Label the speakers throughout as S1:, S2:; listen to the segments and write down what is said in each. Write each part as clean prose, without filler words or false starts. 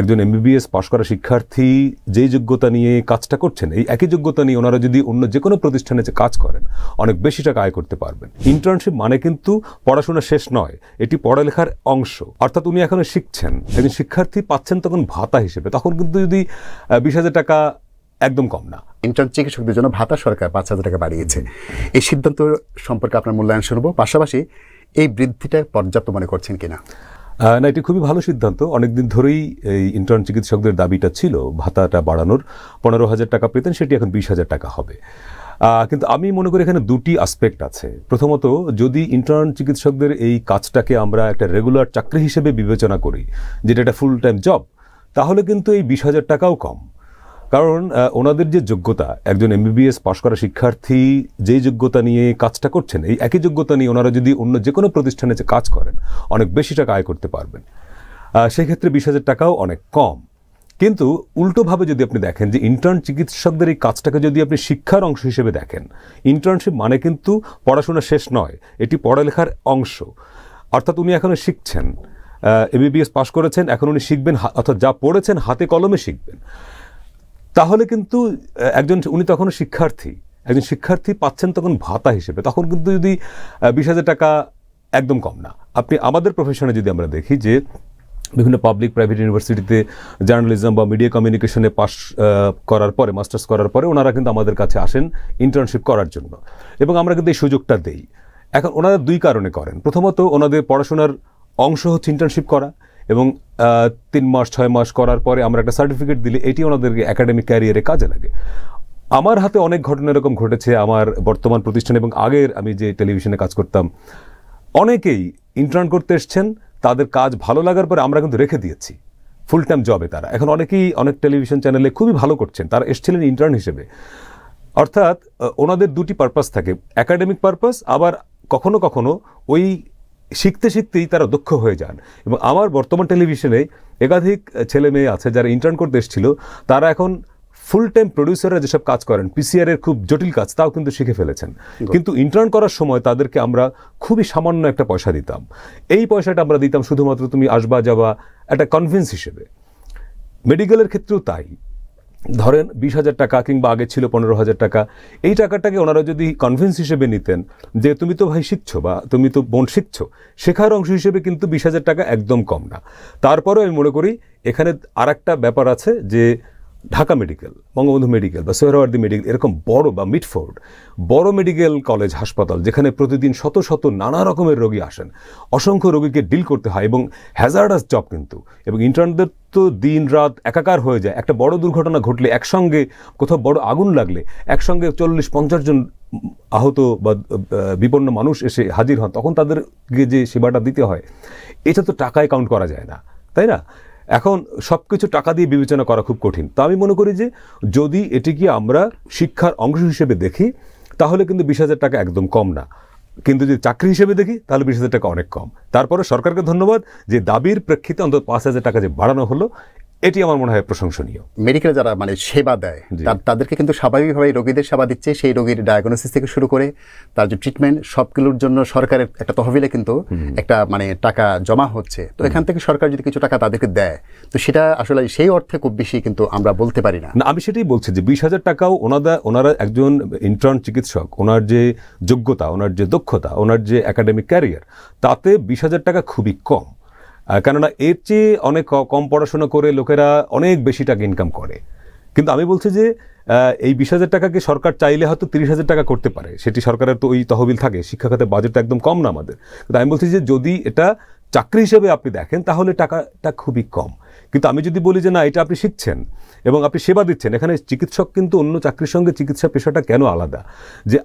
S1: একজন এমবিবিএস পাশ করা শিক্ষার্থী যেই যোগ্যতা নিয়ে কাজটা করছেন, এই একই যোগ্যতা নিয়ে ওনারা যদি অন্য যে কোনো প্রতিষ্ঠানে যে কাজ করেন অনেক বেশি টাকা আয় করতে পারবেন। ইন্টার্নশিপ মানে কিন্তু পড়াশোনা শেষ নয়, এটি পড়ালেখার অংশ। অর্থাৎ উনি এখনো শিখছেন, একজন শিক্ষার্থী পাচ্ছেন তখন ভাতা হিসেবে, তখন কিন্তু যদি 20,000 টাকা একদম কম না।
S2: ইন্টার্ন চিকিৎসকদের জন্য ভাতা সরকার 5,000 টাকা বাড়িয়েছে। এই সিদ্ধান্ত সম্পর্কে আপনার মূল্যায়ন শুনবো, পাশাপাশি এই বৃদ্ধিটা পর্যাপ্ত মনে করছেন কিনা?
S1: না, এটি খুবই ভালো সিদ্ধান্ত। অনেকদিন ধরেই এই ইন্টার্ন চিকিৎসকদের দাবিটা ছিল ভাতাটা বাড়ানোর। 15,000 টাকা পেতেন, সেটি এখন 20,000 টাকা হবে। কিন্তু আমি মনে করি এখানে দুটি আসপেক্ট আছে। প্রথমত, যদি ইন্টার্ন চিকিৎসকদের এই কাজটাকে আমরা একটা রেগুলার চাকরি হিসেবে বিবেচনা করি, যেটা একটা ফুল টাইম জব, তাহলে কিন্তু এই 20,000 টাকাও কম। কারণ ওনাদের যে যোগ্যতা, একজন এমবিবিএস পাশ করা শিক্ষার্থী যেই যোগ্যতা নিয়ে কাজটা করছেন, এই একই যোগ্যতা নিয়ে ওনারা যদি অন্য যে কোনো প্রতিষ্ঠানে যে কাজ করেন অনেক বেশি টাকা আয় করতে পারবেন। সেক্ষেত্রে 20,000 টাকাও অনেক কম। কিন্তু উল্টোভাবে যদি আপনি দেখেন যে ইন্টার্ন চিকিৎসকদের এই কাজটাকে যদি আপনি শিক্ষার অংশ হিসেবে দেখেন, ইন্টার্নশিপ মানে কিন্তু পড়াশোনা শেষ নয়, এটি পড়ালেখার অংশ। অর্থাৎ উনি এখনো শিখছেন, এমবিবিএস পাশ করেছেন, এখন উনি শিখবেন, অর্থাৎ যা পড়েছেন হাতে কলমে শিখবেন। তাহলে কিন্তু উনি তখনও শিক্ষার্থী, একজন শিক্ষার্থী পাচ্ছেন তখন ভাতা হিসেবে, তখন কিন্তু যদি 20,000 টাকা একদম কম না। আপনি আমাদের প্রফেশনে যদি আমরা দেখি যে বিভিন্ন পাবলিক প্রাইভেট ইউনিভার্সিটিতে জার্নালিজম বা মিডিয়া কমিউনিকেশনে পাশ করার পরে, মাস্টার্স করার পরে ওনারা কিন্তু আমাদের কাছে আসেন ইন্টার্নশিপ করার জন্য, এবং আমরা কিন্তু এই সুযোগটা দেই। এখন ওনারা দুই কারণে করেন। প্রথমত, ওনাদের পড়াশোনার অংশ হচ্ছে ইন্টার্নশিপ করা, এবং 3 মাস 6 মাস করার পরে আমরা একটা সার্টিফিকেট দিলে এটি ওনাদেরকে একাডেমিক ক্যারিয়ারে কাজে লাগে। আমার হাতে অনেক ঘটনা এরকম ঘটেছে। আমার বর্তমান প্রতিষ্ঠানে এবং আগের আমি যে টেলিভিশনে কাজ করতাম, অনেকেই ইন্টার্ন করতে এসছেন, তাদের কাজ ভালো লাগার পরে আমরা কিন্তু রেখে দিয়েছি ফুল টাইম জবে। তারা এখন অনেকেই অনেক টেলিভিশন চ্যানেলে খুবই ভালো করছেন, তারা এসছিলেন ইন্টার্ন হিসেবে। অর্থাৎ ওনাদের দুটি পারপাস থাকে, একাডেমিক পারপাস, আবার কখনো কখনো ওই শিখতে শিখতেই তারা দক্ষ হয়ে যান। এবং আমার বর্তমান টেলিভিশনে একাধিক ছেলে মেয়ে আছে যারা ইন্টার্ন করতে এসেছিল, তারা এখন ফুল টাইম প্রডিউসাররা যেসব কাজ করেন, পিসিআর এর খুব জটিল কাজ, তাও কিন্তু শিখে ফেলেছেন। কিন্তু ইন্টার্ন করার সময় তাদেরকে আমরা খুবই সামান্য একটা পয়সা দিতাম। এই পয়সাটা আমরা দিতাম শুধুমাত্র তুমি আসবা যাবা একটা কনভিন্স হিসেবে। মেডিকেলের ক্ষেত্রেও তাই। ধরেন 20,000 টাকা কিংবা আগে ছিল 15,000 টাকা, এই টাকাটাকে ওনারা যদি কনভিন্স হিসেবে নিতেন যে তুমি তো ভাই শিখছো বা তুমি তো বোন শিখছো, শেখার অংশ হিসেবে কিন্তু 20,000 টাকা একদম কম না। তারপরেও আমি মনে করি এখানে আর একটা ব্যাপার আছে যে ঢাকা মেডিকেল, বঙ্গবন্ধু মেডিকেল বা সোহরাওয়ার্দী মেডিকেল, এরকম বড় বা মিডফোর্ড বড় মেডিকেল কলেজ হাসপাতাল, যেখানে প্রতিদিন শত শত নানা রকমের রোগী আসেন, অসংখ্য রোগীকে ডিল করতে হয় এবং হ্যাজার্ডাস জব কিন্তু। এবং ইন্টার্নদের তো দিন রাত একাকার হয়ে যায়। একটা বড় দুর্ঘটনা ঘটলে, একসঙ্গে কোথাও বড় আগুন লাগলে একসঙ্গে 40-50 জন আহত বা বিপন্ন মানুষ এসে হাজির হন, তখন তাদেরকে যে সেবাটা দিতে হয়, এটা তো টাকায় কাউন্ট করা যায় না, তাই না? এখন সব কিছু টাকা দিয়ে বিবেচনা করা খুব কঠিন। তো আমি মনে করি যে যদি এটিকে আমরা শিক্ষার অংশ হিসেবে দেখি, তাহলে কিন্তু 20,000 টাকা একদম কম না। কিন্তু যদি চাকরি হিসেবে দেখি, তাহলে 20,000 টাকা অনেক কম। তারপরে সরকারকে ধন্যবাদ যে দাবির প্রেক্ষিতে অন্তত 5,000 টাকা যে বাড়ানো হলো, এটি আমার মনে হয় প্রশংসনীয়।
S2: মেডিকেলে যারা সেবা দেয়, তাদেরকে কিন্তু স্বাভাবিকভাবে রোগীদের সেবা দিচ্ছে। সেই রোগীর ডায়াগনোসিস থেকে শুরু করে তার যে ট্রিটমেন্ট, সবগুলোর জন্য সরকারের একটা তহবিলে কিন্তু একটা টাকা জমা হচ্ছে। তো এখান থেকে সরকার যদি কিছু টাকা তাদেরকে দেয়, তো সেটা আসলে সেই অর্থে খুব বেশি কিন্তু আমরা বলতে পারি না।
S1: আমি সেটাই বলছি যে 20,000 টাকাও ওনারা একজন ইন্টার্ন চিকিৎসক, ওনার যে যোগ্যতা, ওনার যে দক্ষতা, ওনার যে একাডেমিক ক্যারিয়ার, তাতে 20,000 টাকা খুবই কম। কেননা এর চেয়ে অনেক কম পড়াশোনা করে লোকেরা অনেক বেশি টাকা ইনকাম করে। কিন্তু আমি বলছি যে এই 20,000 টাকাকে সরকার চাইলে হয়তো 30,000 টাকা করতে পারে। সেটি সরকারের তো ওই তহবিল থাকে, শিক্ষা খাতের বাজেটটা একদম কম না আমাদের। কিন্তু আমি বলছি যে যদি এটা চাকরি হিসেবে আপনি দেখেন, তাহলে টাকাটা খুবই কম। কিন্তু আমি যদি বলি যে না, এটা আপনি শিখছেন এবং আপনি সেবা দিচ্ছেন, এখানে চিকিৎসক কিন্তু অন্য চাকরির সঙ্গে চিকিৎসা পেশাটা কেন আলাদা? যে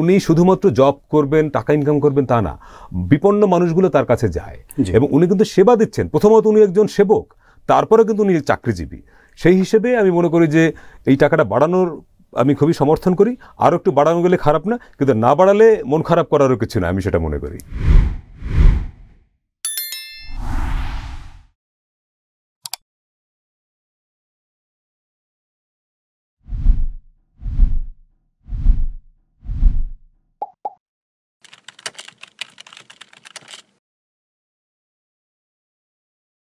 S1: উনি শুধুমাত্র জব করবেন, টাকা ইনকাম করবেন তা না, বিপন্ন মানুষগুলো তার কাছে যায় এবং উনি কিন্তু সেবা দিচ্ছেন। প্রথমত উনি একজন সেবক, তারপরে কিন্তু উনি চাকরিজীবী। সেই হিসেবে আমি মনে করি যে এই টাকাটা বাড়ানোর আমি খুবই সমর্থন করি। আরও একটু বাড়ানো গেলে খারাপ না, কিন্তু না বাড়ালে মন খারাপ করারও কিছু না, আমি সেটা মনে করি।